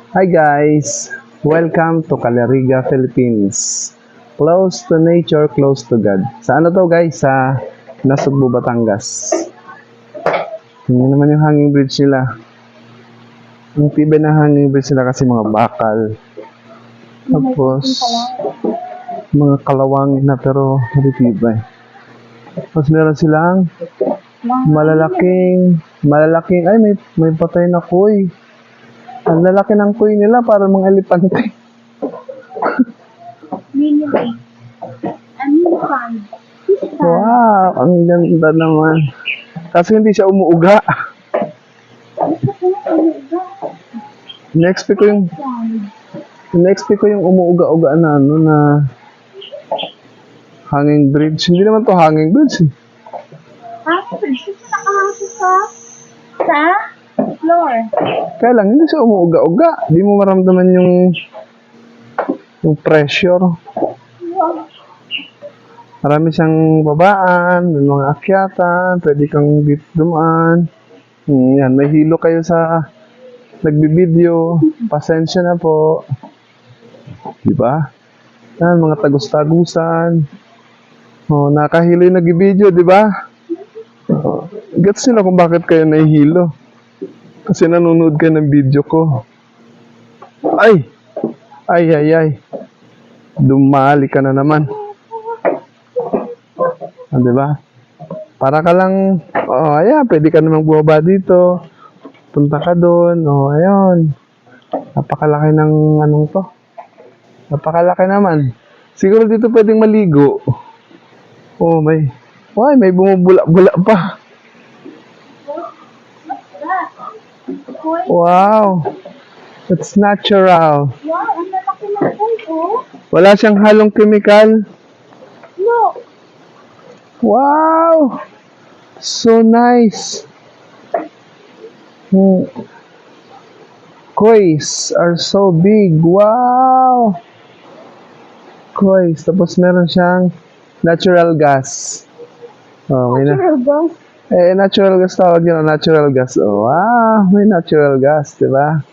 Hi guys! Welcome to Calariga, Philippines. Close to nature, close to God. Sa ano to guys? Sa Nasugbu, Batangas. Tingnan naman yung hanging bridge nila. Ang tibay na hanging bridge nila kasi mga bakal. Tapos, mga kalawangin na pero matitibay. Tapos meron silang malalaking, ay may patay na kuy. Ang lalaki ng kuy nila para mga elepante. Mini lake. Mini pond. Fish pond. Wow, ang ganda naman. Kasi hindi siya umuuga. Gusto ko na umuuga. Next week ko yung umuuga-uga na hanging bridge. Hindi naman to hanging bridge eh. Gusto nakahasa sa floor. Kaya lang, hindi siya umuuga-uga. Di mo maramdaman yung pressure. Wow. Marami siyang babaan, may mga akyatan, pwede kang dumaan. Yan, may hilo kayo sa nagbibideo. Pasensya na po. Diba? Yan, mga tagus-tagusan. Oh, nakahilo yung nagbibideo, diba? Oh, gets nila kung bakit kayo nahihilo. Kasi nanonood kayo ng video ko. Ay! Ay. Dumali ka na naman. Ah, diba? Para ka lang, ayan, pwede ka namang bumaba dito. Punta ka doon. Ayun. Napakalaki ng anong to. Napakalaki naman. Siguro dito pwedeng maligo. May bumubula-bula pa. Wow. It's natural. Wow, ang lalaki ng pool, Wala siyang halong chemical. Look. Wow! So nice. Kois are so big. Wow! Kois. Tapos meron siyang natural gas. May natural gas tawag yun. Natural gas. Wow! May natural gas, diba?